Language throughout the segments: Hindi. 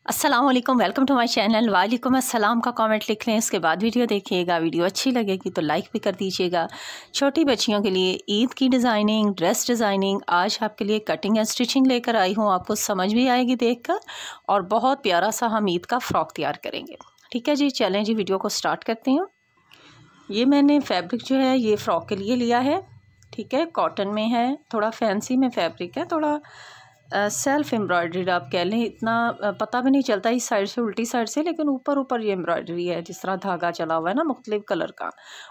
अस्सलाम वालेकुम, वेलकम टू माय चैनल। वालेकुम अस्सलाम का कमेंट लिख लें, उसके बाद वीडियो देखिएगा। वीडियो अच्छी लगेगी तो लाइक भी कर दीजिएगा। छोटी बच्चियों के लिए ईद की डिज़ाइनिंग, ड्रेस डिज़ाइनिंग आज आपके लिए कटिंग एंड स्टिचिंग लेकर आई हूँ। आपको समझ भी आएगी देखकर, और बहुत प्यारा सा हम ईद का फ़्रॉक तैयार करेंगे। ठीक है जी, चलें जी वीडियो को स्टार्ट करती हूँ। ये मैंने फैब्रिक जो है ये फ़्रॉक के लिए लिया है। ठीक है, कॉटन में है, थोड़ा फैंसी में फैब्रिक है, थोड़ा सेल्फ एम्ब्रॉयडर्ड आप कह लें। इतना पता भी नहीं चलता इस साइड से उल्टी साइड से, लेकिन ऊपर ऊपर ये एम्ब्रॉयडरी है, जिस तरह धागा चला हुआ है ना मुख्तलिफ कलर का।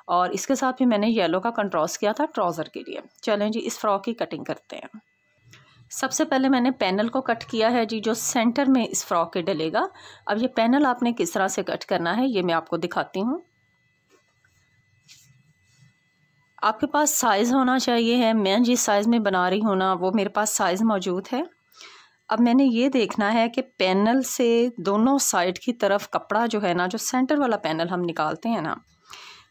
और इसके साथ भी मैंने येलो का कंट्रास्ट किया था ट्राउज़र के लिए। चलें जी इस फ्रॉक की कटिंग करते हैं। सबसे पहले मैंने पैनल को कट किया है जी, जो सेंटर में इस फ्रॉक के डलेगा। अब ये पैनल आपने किस तरह से कट करना है ये मैं आपको दिखाती हूँ। आपके पास साइज़ होना चाहिए है, मैं जिस साइज़ में बना रही हूँ ना वो मेरे पास साइज़ मौजूद है। अब मैंने ये देखना है कि पैनल से दोनों साइड की तरफ कपड़ा जो है ना, जो सेंटर वाला पैनल हम निकालते हैं ना,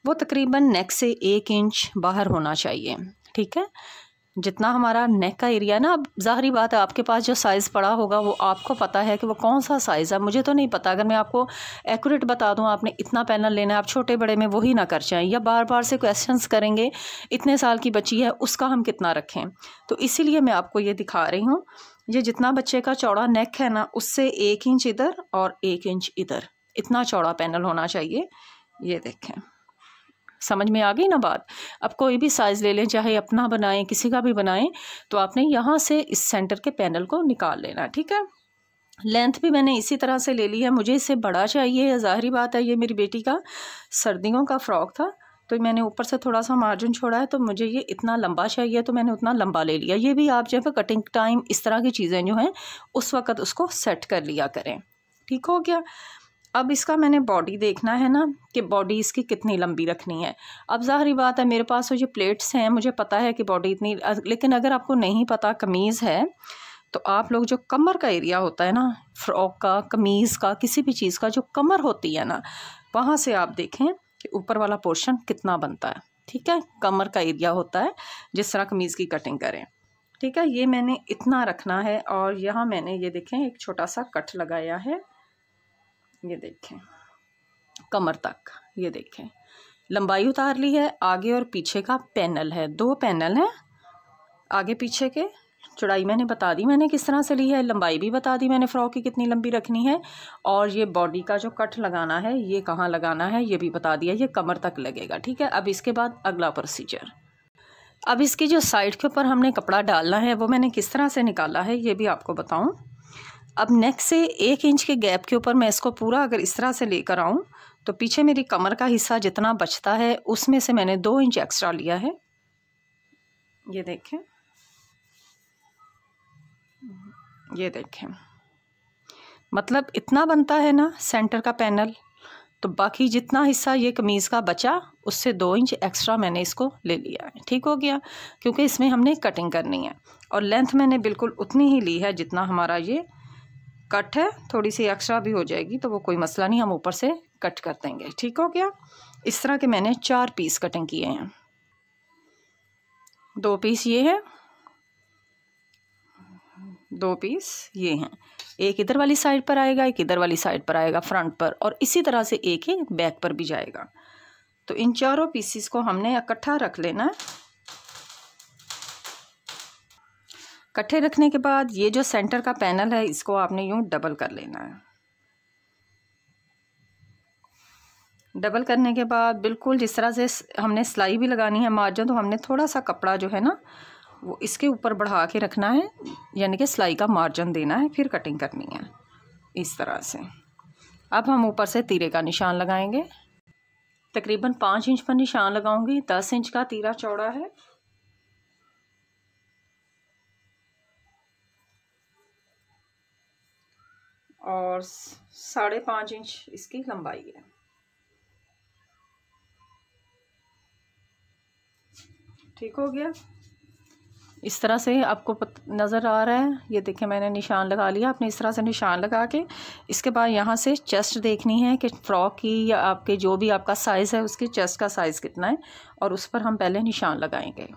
वो तकरीबन नेक से 1 इंच बाहर होना चाहिए। ठीक है, जितना हमारा नेक का एरिया है ना, अब ज़ाहरी बात है आपके पास जो साइज़ पड़ा होगा वो आपको पता है कि वो कौन सा साइज़ है। मुझे तो नहीं पता, अगर मैं आपको एक्यूरेट बता दूं आपने इतना पैनल लेना है, आप छोटे बड़े में वही ना कर जाएं, या बार बार से क्वेश्चंस करेंगे इतने साल की बच्ची है उसका हम कितना रखें। तो इसीलिए मैं आपको ये दिखा रही हूँ। ये जितना बच्चे का चौड़ा नेक है ना, उससे 1 इंच इधर और 1 इंच इधर, इतना चौड़ा पैनल होना चाहिए। ये देखें, समझ में आ गई ना बात। अब कोई भी साइज़ ले लें, चाहे अपना बनाएं किसी का भी बनाएं, तो आपने यहाँ से इस सेंटर के पैनल को निकाल लेना। ठीक है, लेंथ भी मैंने इसी तरह से ले ली है। मुझे इससे बड़ा चाहिए, ज़ाहिरी बात है ये मेरी बेटी का सर्दियों का फ़्रॉक था, तो मैंने ऊपर से थोड़ा सा मार्जिन छोड़ा है, तो मुझे ये इतना लंबा चाहिए तो मैंने उतना लंबा ले लिया। ये भी आप जब कटिंग टाइम इस तरह की चीज़ें जो हैं उस वक़्त उसको सेट कर लिया करें। ठीक हो गया। अब इसका मैंने बॉडी देखना है ना, कि बॉडी इसकी कितनी लंबी रखनी है। अब ज़ाहिरी बात है मेरे पास वो जो प्लेट्स हैं, मुझे पता है कि बॉडी इतनी, लेकिन अगर आपको नहीं पता कमीज़ है तो आप लोग जो कमर का एरिया होता है ना, फ्रॉक का, कमीज़ का, किसी भी चीज़ का जो कमर होती है ना, वहाँ से आप देखें कि ऊपर वाला पोर्शन कितना बनता है। ठीक है, कमर का एरिया होता है जिस तरह कमीज़ की कटिंग करें। ठीक है, ये मैंने इतना रखना है। और यहाँ मैंने ये देखें एक छोटा सा कट लगाया है, ये देखें कमर तक। ये देखें लंबाई उतार ली है। आगे और पीछे का पैनल है, 2 पैनल हैं आगे पीछे के। चौड़ाई मैंने बता दी मैंने किस तरह से ली है, लंबाई भी बता दी मैंने फ़्रॉक की कितनी लंबी रखनी है। और ये बॉडी का जो कट लगाना है ये कहाँ लगाना है ये भी बता दिया, ये कमर तक लगेगा। ठीक है, अब इसके बाद अगला प्रोसीजर। अब इसकी जो साइड के ऊपर हमने कपड़ा डालना है वो मैंने किस तरह से निकाला है ये भी आपको बताऊँ। अब नेक से 1 इंच के गैप के ऊपर मैं इसको पूरा अगर इस तरह से लेकर आऊँ, तो पीछे मेरी कमर का हिस्सा जितना बचता है उसमें से मैंने 2 इंच एक्स्ट्रा लिया है। ये देखें, ये देखें, मतलब इतना बनता है ना सेंटर का पैनल। तो बाकी जितना हिस्सा ये कमीज़ का बचा उससे 2 इंच एक्स्ट्रा मैंने इसको ले लिया है। ठीक हो गया, क्योंकि इसमें हमने कटिंग करनी है। और लेंथ मैंने बिल्कुल उतनी ही ली है जितना हमारा ये कट है, थोड़ी सी एक्स्ट्रा भी हो जाएगी तो वो कोई मसला नहीं, हम ऊपर से कट कर देंगे। ठीक हो गया। इस तरह के मैंने 4 पीस कटिंग किए हैं। 2 पीस ये है, 2 पीस ये हैं। एक इधर वाली साइड पर आएगा, एक इधर वाली साइड पर आएगा फ्रंट पर, और इसी तरह से एक ही बैक पर भी जाएगा। तो इन चारों पीसीस को हमने इकट्ठा रख लेना है। इकट्ठे रखने के बाद ये जो सेंटर का पैनल है इसको आपने यूं डबल कर लेना है। डबल करने के बाद बिल्कुल जिस तरह से हमने सिलाई भी लगानी है मार्जिन, तो हमने थोड़ा सा कपड़ा जो है ना वो इसके ऊपर बढ़ा के रखना है, यानी कि सिलाई का मार्जिन देना है, फिर कटिंग करनी है इस तरह से। अब हम ऊपर से तीरे का निशान लगाएंगे। तकरीबन 5 इंच पर निशान लगाऊंगी। 10 इंच का तीरा चौड़ा है और 5.5 इंच इसकी लंबाई है। ठीक हो गया। इस तरह से आपको नज़र आ रहा है, ये देखें मैंने निशान लगा लिया। आपने इस तरह से निशान लगा के इसके बाद यहाँ से चेस्ट देखनी है कि फ़्रॉक की या आपके जो भी आपका साइज़ है उसकी चेस्ट का साइज़ कितना है, और उस पर हम पहले निशान लगाएंगे।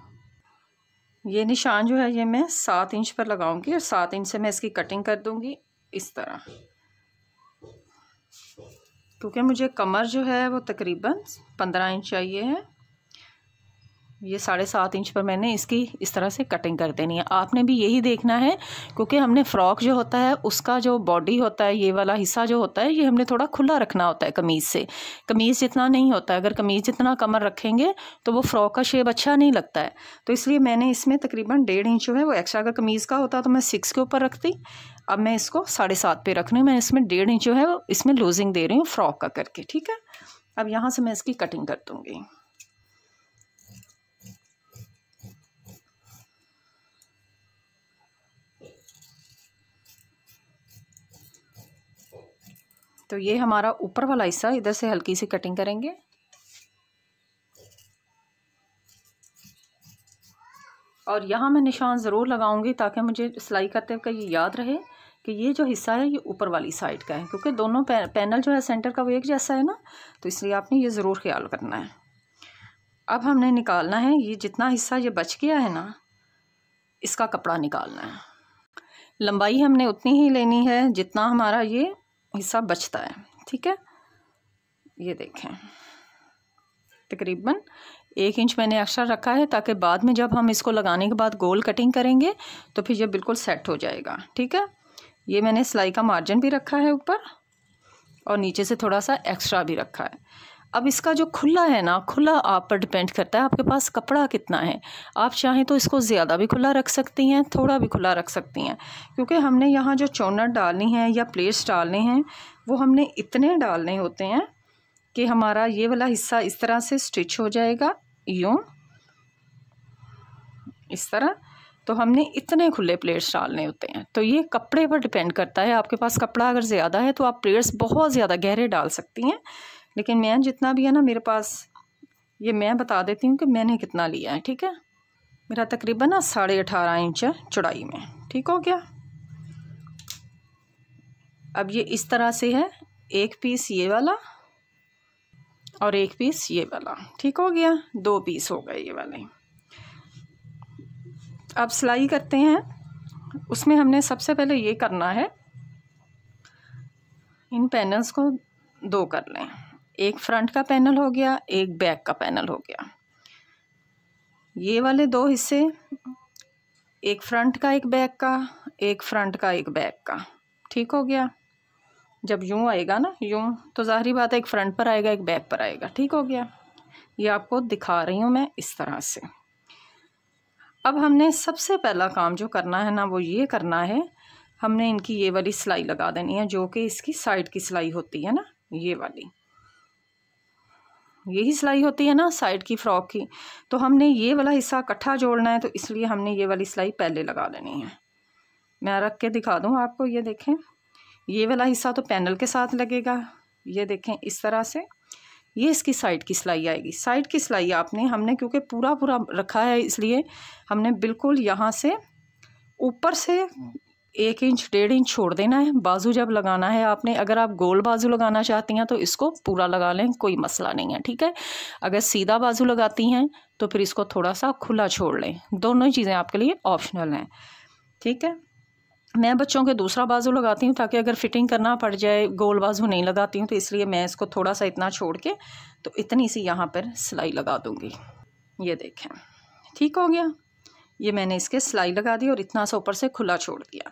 ये निशान जो है ये मैं 7 इंच पर लगाऊंगी, और 7 इंच से मैं इसकी कटिंग कर दूंगी इस तरह। क्योंकि मुझे कमर जो है वो तकरीबन 15 इंच चाहिए है। ये 7.5 इंच पर मैंने इसकी इस तरह से कटिंग कर देनी है। आपने भी यही देखना है, क्योंकि हमने फ़्रॉक जो होता है उसका जो बॉडी होता है, ये वाला हिस्सा जो होता है, ये हमने थोड़ा खुला रखना होता है कमीज़ से। कमीज़ जितना नहीं होता है, अगर कमीज़ जितना कमर रखेंगे तो वो फ़्रॉक का शेप अच्छा नहीं लगता है। तो इसलिए मैंने इसमें तकरीबन 1.5 इंच जो है वो एक्स्ट्रा। अगर कमीज़ का होता तो मैं 6 के ऊपर रखती, अब मैं इसको 7.5 पे रख रही हूँ। मैं इसमें 1.5 इंच जो है वो इसमें लूजिंग दे रही हूँ फ़्रॉक का करके, ठीक है। अब यहाँ से मैं इसकी कटिंग कर दूँगी। तो ये हमारा ऊपर वाला हिस्सा, इधर से हल्की सी कटिंग करेंगे। और यहाँ मैं निशान ज़रूर लगाऊंगी ताकि मुझे सिलाई करते हुए ये याद रहे कि ये जो हिस्सा है ये ऊपर वाली साइड का है, क्योंकि दोनों पैनल जो है सेंटर का वो एक जैसा है ना, तो इसलिए आपने ये ज़रूर ख्याल करना है। अब हमने निकालना है ये जितना हिस्सा ये बच गया है ना, इसका कपड़ा निकालना है। लंबाई हमने उतनी ही लेनी है जितना हमारा ये हिस्सा बचता है, ठीक है। ये देखें तकरीबन 1 इंच मैंने एक्स्ट्रा रखा है, ताकि बाद में जब हम इसको लगाने के बाद गोल कटिंग करेंगे तो फिर ये बिल्कुल सेट हो जाएगा, ठीक है। ये मैंने सिलाई का मार्जिन भी रखा है ऊपर, और नीचे से थोड़ा सा एक्स्ट्रा भी रखा है। अब इसका जो खुला है ना, खुला आप पर डिपेंड करता है आपके पास कपड़ा कितना है। आप चाहें तो इसको ज़्यादा भी खुला रख सकती हैं, थोड़ा भी खुला रख सकती हैं, क्योंकि हमने यहाँ जो चौनट डालनी है या प्लेट्स डालने हैं वो हमने इतने डालने होते हैं कि हमारा ये वाला हिस्सा इस तरह से स्टिच हो जाएगा, यूँ इस तरह। तो हमने इतने खुले प्लेट्स डालने होते हैं। तो ये कपड़े पर डिपेंड करता है, आपके पास कपड़ा अगर ज़्यादा है तो आप प्लेट्स बहुत ज़्यादा गहरे डाल सकती हैं, लेकिन मैं जितना भी है ना मेरे पास, ये मैं बता देती हूँ कि मैंने कितना लिया है, ठीक है। मेरा तकरीबन ना 18.5 इंच है चौड़ाई में, ठीक हो गया। अब ये इस तरह से है, एक पीस ये वाला और एक पीस ये वाला, ठीक हो गया। 2 पीस हो गए ये वाले। अब सिलाई करते हैं। उसमें हमने सबसे पहले ये करना है, इन पैनल्स को 2 कर लें। एक फ्रंट का पैनल हो गया, एक बैक का पैनल हो गया। ये वाले 2 हिस्से, एक फ्रंट का एक बैक का, एक फ्रंट का एक बैक का, ठीक हो गया। जब यूँ आएगा ना, यूँ, तो ज़ाहिरी बात है एक फ्रंट पर आएगा एक बैक पर आएगा, ठीक हो गया। ये आपको दिखा रही हूँ मैं इस तरह से। अब हमने सबसे पहला काम जो करना है ना वो ये करना है, हमने इनकी ये वाली सिलाई लगा देनी है, जो कि इसकी साइड की सिलाई होती है ना, ये वाली, यही सिलाई होती है ना साइड की फ़्रॉक की। तो हमने ये वाला हिस्सा इकट्ठा जोड़ना है, तो इसलिए हमने ये वाली सिलाई पहले लगा लेनी है। मैं रख के दिखा दूँ आपको, ये देखें, ये वाला हिस्सा तो पैनल के साथ लगेगा, ये देखें इस तरह से। ये इसकी साइड की सिलाई आएगी। साइड की सिलाई हमने क्योंकि पूरा रखा है, इसलिए हमने बिल्कुल यहाँ से ऊपर से 1 इंच 1.5 इंच छोड़ देना है। बाजू जब लगाना है आपने, अगर आप गोल बाजू लगाना चाहती हैं तो इसको पूरा लगा लें, कोई मसला नहीं है, ठीक है। अगर सीधा बाजू लगाती हैं तो फिर इसको थोड़ा सा खुला छोड़ लें। दोनों ही चीज़ें आपके लिए ऑप्शनल हैं, ठीक है। मैं बच्चों के दूसरा बाजू लगाती हूँ ताकि अगर फिटिंग करना पड़ जाए, गोल बाजू नहीं लगाती हूँ, तो इसलिए मैं इसको थोड़ा सा इतना छोड़ के तो इतनी सी यहाँ पर सिलाई लगा दूँगी। ये देखें, ठीक हो गया। ये मैंने इसके सिलाई लगा दी और इतना सा ऊपर से खुला छोड़ दिया।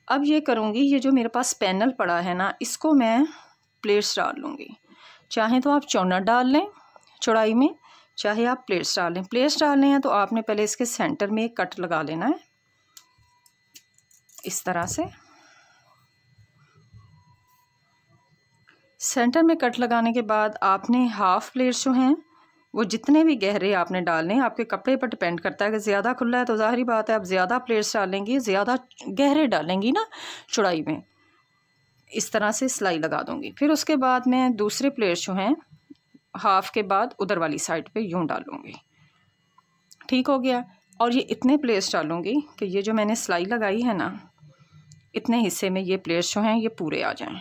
अब ये करूँगी, ये जो मेरे पास पैनल पड़ा है ना, इसको मैं प्लेट्स डाल लूँगी। चाहे तो आप चौनट डाल लें चौड़ाई में, चाहे आप प्लेट्स डाल लें। प्लेट्स डालने हैं तो आपने पहले इसके सेंटर में एक कट लगा लेना है, इस तरह से। सेंटर में कट लगाने के बाद आपने हाफ प्लेट्स जो हैं वो जितने भी गहरे आपने डालने हैं, आपके कपड़े पर डिपेंड करता है। अगर ज़्यादा खुला है तो ज़ाहिरी बात है आप ज़्यादा प्लेट्स डालेंगी, ज़्यादा गहरे डालेंगी ना चौड़ाई में। इस तरह से सिलाई लगा दूंगी। फिर उसके बाद मैं दूसरे प्लेट्स जो हैं हाफ के बाद उधर वाली साइड पे यूँ डालूँगी, ठीक हो गया। और ये इतने प्लेट्स डालूँगी कि ये जो मैंने सिलाई लगाई है ना, इतने हिस्से में ये प्लेट्स जो हैं ये पूरे आ जाएं,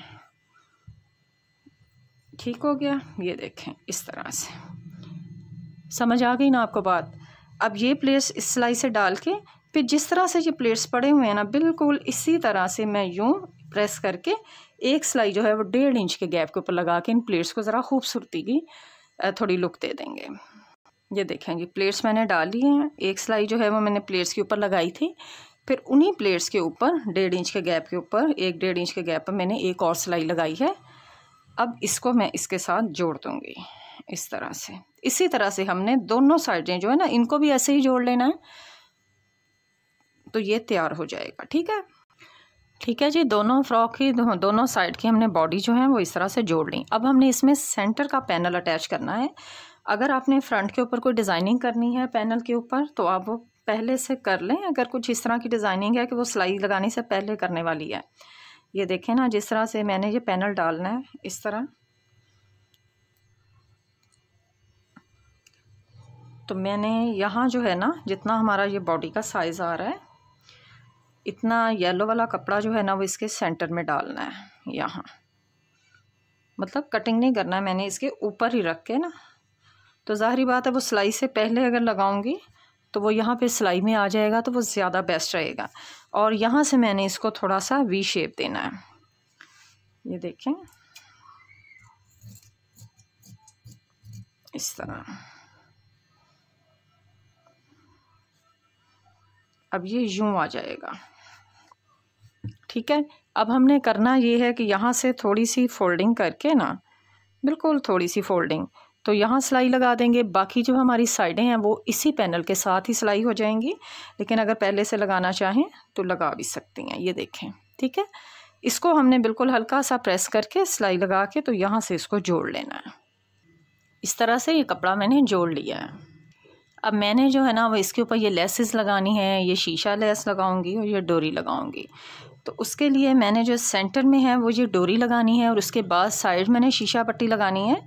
ठीक हो गया। ये देखें इस तरह से, समझ आ गई ना आपको बात। अब ये प्लेट्स इस सिलाई से डाल के फिर जिस तरह से ये प्लेट्स पड़े हुए हैं ना, बिल्कुल इसी तरह से मैं यूँ प्रेस करके एक सिलाई जो है वो 1.5 इंच के गैप के ऊपर लगा के इन प्लेट्स को ज़रा खूबसूरती की थोड़ी लुक दे देंगे। ये देखें जी, प्लेट्स मैंने डाली हैं। एक सिलाई जो है वो मैंने प्लेट्स के ऊपर लगाई थी, फिर उन्हीं प्लेट्स के ऊपर 1.5 इंच के गैप के ऊपर 1.5 इंच के गैप पर मैंने एक और सिलाई लगाई है। अब इसको मैं इसके साथ जोड़ दूँगी इस तरह से। इसी तरह से हमने दोनों साइडें जो है ना, इनको भी ऐसे ही जोड़ लेना है, तो ये तैयार हो जाएगा। ठीक है जी, दोनों फ्रॉक की दोनों साइड की हमने बॉडी जो है वो इस तरह से जोड़ ली। अब हमने इसमें सेंटर का पैनल अटैच करना है। अगर आपने फ्रंट के ऊपर कोई डिज़ाइनिंग करनी है पैनल के ऊपर, तो आप वो पहले से कर लें। अगर कुछ इस तरह की डिज़ाइनिंग है कि वो सिलाई लगाने से पहले करने वाली है, ये देखें ना, जिस तरह से मैंने ये पैनल डालना है इस तरह, तो मैंने यहाँ जो है ना, जितना हमारा ये बॉडी का साइज़ आ रहा है, इतना येलो वाला कपड़ा जो है ना वो इसके सेंटर में डालना है। यहाँ मतलब कटिंग नहीं करना है, मैंने इसके ऊपर ही रख के ना, तो ज़ाहिरी बात है वो सिलाई से पहले अगर लगाऊंगी तो वो यहाँ पे सिलाई में आ जाएगा, तो वो ज़्यादा बेस्ट रहेगा। और यहाँ से मैंने इसको थोड़ा सा वी शेप देना है। ये देखें इस तरह। अब ये यूं आ जाएगा। ठीक है, अब हमने करना ये है कि यहाँ से थोड़ी सी फोल्डिंग करके ना, बिल्कुल थोड़ी सी फोल्डिंग, तो यहाँ सिलाई लगा देंगे। बाकी जो हमारी साइडें हैं वो इसी पैनल के साथ ही सिलाई हो जाएंगी, लेकिन अगर पहले से लगाना चाहें तो लगा भी सकती हैं। ये देखें, ठीक है, इसको हमने बिल्कुल हल्का सा प्रेस करके सिलाई लगा के तो यहाँ से इसको जोड़ लेना है। इस तरह से ये कपड़ा मैंने जोड़ लिया है। अब मैंने जो है ना वो इसके ऊपर ये लेसेस लगानी है, ये शीशा लेस लगाऊंगी और ये डोरी लगाऊंगी। तो उसके लिए मैंने जो सेंटर में है वो ये डोरी लगानी है, और उसके बाद साइड मैंने शीशा पट्टी लगानी है।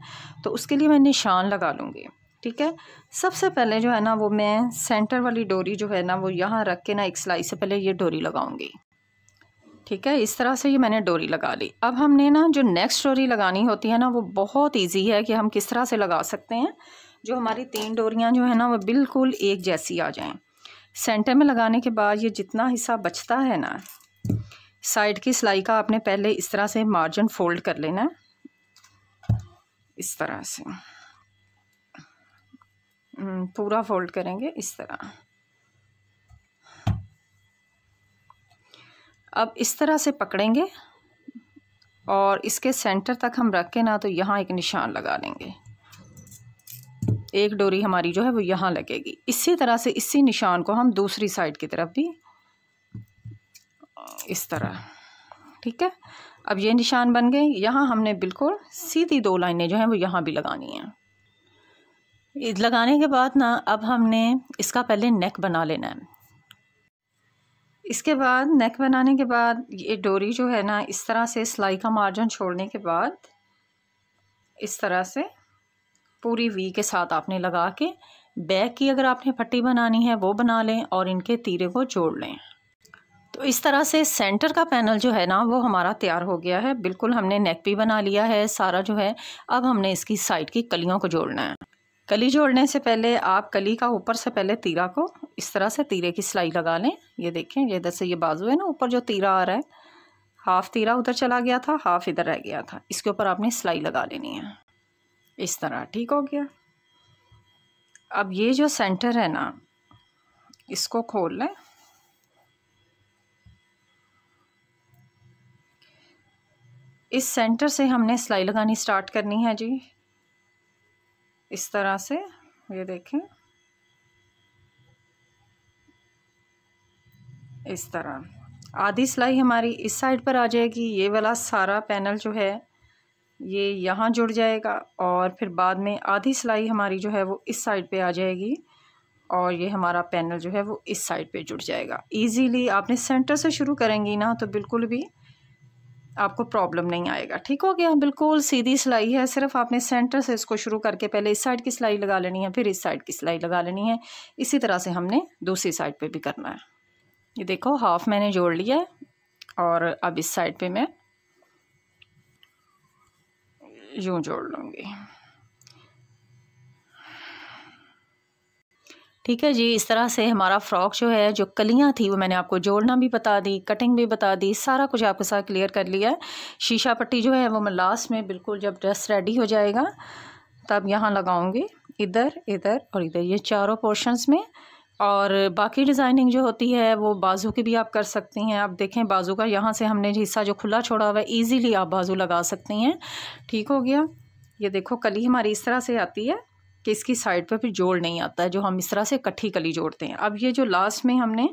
तो उसके लिए मैं निशान लगा लूँगी। ठीक है, सबसे पहले जो है ना वो मैं सेंटर वाली डोरी जो है ना वो यहाँ रख के ना एक सिलाई से पहले ये डोरी लगाऊंगी। ठीक है, इस तरह से ये मैंने डोरी लगा ली। अब हमने ना जो नेक्स्ट डोरी लगानी होती है ना, वो बहुत ईजी है कि हम किस तरह से लगा सकते हैं। जो हमारी 3 डोरियाँ जो है ना वो बिल्कुल एक जैसी आ जाएं। सेंटर में लगाने के बाद ये जितना हिस्सा बचता है ना, साइड की सिलाई का आपने पहले इस तरह से मार्जिन फोल्ड कर लेना है। इस तरह से पूरा फोल्ड करेंगे इस तरह। अब इस तरह से पकड़ेंगे और इसके सेंटर तक हम रख के ना, तो यहाँ एक निशान लगा देंगे। एक डोरी हमारी जो है वो यहाँ लगेगी। इसी तरह से इसी निशान को हम दूसरी साइड की तरफ भी इस तरह। ठीक है, अब ये निशान बन गए। यहाँ हमने बिल्कुल सीधी 2 लाइनें जो हैं वो यहाँ भी लगानी हैं। लगाने के बाद ना अब हमने इसका पहले नेक बना लेना है। इसके बाद नेक बनाने के बाद ये डोरी जो है ना, इस तरह से सिलाई का मार्जिन छोड़ने के बाद इस तरह से पूरी वी के साथ आपने लगा के बैक की अगर आपने पट्टी बनानी है वो बना लें और इनके तीरे को जोड़ लें। तो इस तरह से सेंटर का पैनल जो है ना वो हमारा तैयार हो गया है। बिल्कुल हमने नेक भी बना लिया है सारा जो है। अब हमने इसकी साइड की कलियों को जोड़ना है। कली जोड़ने से पहले आप कली का ऊपर से पहले तीरा को इस तरह से तीरे की सिलाई लगा लें। ये देखें, ये इधर से ये बाजू है ना, ऊपर जो तीरा आ रहा है, हाफ तीरा उधर चला गया था, हाफ इधर रह गया था, इसके ऊपर आपने सिलाई लगा लेनी है इस तरह। ठीक हो गया। अब ये जो सेंटर है ना, इसको खोल लें। इस सेंटर से हमने सिलाई लगानी स्टार्ट करनी है जी, इस तरह से। ये देखें, इस तरह आधी सिलाई हमारी इस साइड पर आ जाएगी। ये वाला सारा पैनल जो है ये यहाँ जुड़ जाएगा, और फिर बाद में आधी सिलाई हमारी जो है वो इस साइड पे आ जाएगी, और ये हमारा पैनल जो है वो इस साइड पे जुड़ जाएगा। इजीली आपने सेंटर से शुरू करेंगी ना तो बिल्कुल भी आपको प्रॉब्लम नहीं आएगा। ठीक हो गया, बिल्कुल सीधी सिलाई है। सिर्फ आपने सेंटर से इसको शुरू करके पहले इस साइड की सिलाई लगा लेनी है, फिर इस साइड की सिलाई लगा लेनी है। इसी तरह से हमने दूसरी साइड पे भी करना है। ये देखो, हाफ मैंने जोड़ लिया है, और अब इस साइड पे मैं यूं जोड़ लूँगी। ठीक है जी। इस तरह से हमारा फ़्रॉक जो है, जो कलियां थी वो मैंने आपको जोड़ना भी बता दी, कटिंग भी बता दी, सारा कुछ आपके साथ क्लियर कर लिया है। शीशा पट्टी जो है वो मैं लास्ट में बिल्कुल जब ड्रेस रेडी हो जाएगा तब यहाँ लगाऊंगी, इधर इधर और इधर, ये चारों पोर्शंस में। और बाकी डिज़ाइनिंग जो होती है वो बाजू की भी आप कर सकती हैं। आप देखें बाजू का यहाँ से हमने हिस्सा जो खुला छोड़ा हुआ है, ईज़िली आप बाजू लगा सकती हैं। ठीक हो गया। ये देखो कली हमारी इस तरह से आती है कि इसकी साइड पर फिर जोड़ नहीं आता है, जो हम इस तरह से इकट्ठी कली जोड़ते हैं। अब ये जो लास्ट में हमने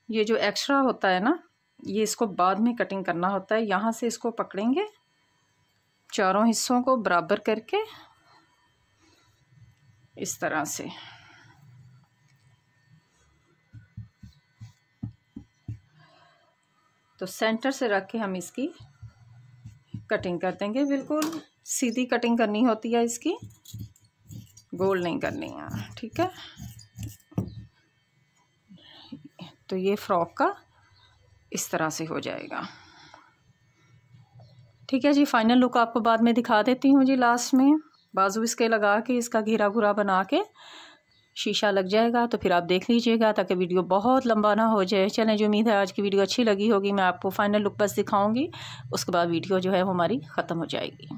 ये जो एक्स्ट्रा होता है ना, ये इसको बाद में कटिंग करना होता है। यहाँ से इसको पकड़ेंगे, चारों हिस्सों को बराबर करके इस तरह से। तो सेंटर से रख के हम इसकी कटिंग कर देंगे। बिल्कुल सीधी कटिंग करनी होती है इसकी, गोल नहीं करनी है। ठीक है। तो ये फ्रॉक का इस तरह से हो जाएगा। ठीक है जी। फाइनल लुक आपको बाद में दिखा देती हूँ जी। लास्ट में बाजू इसके लगा के इसका घेरा घुरा बना के शीशा लग जाएगा, तो फिर आप देख लीजिएगा ताकि वीडियो बहुत लंबा ना हो जाए। चलें जी, उम्मीद है आज की वीडियो अच्छी लगी होगी। मैं आपको फाइनल लुक बस दिखाऊंगी, उसके बाद वीडियो जो है वो हमारी ख़त्म हो जाएगी।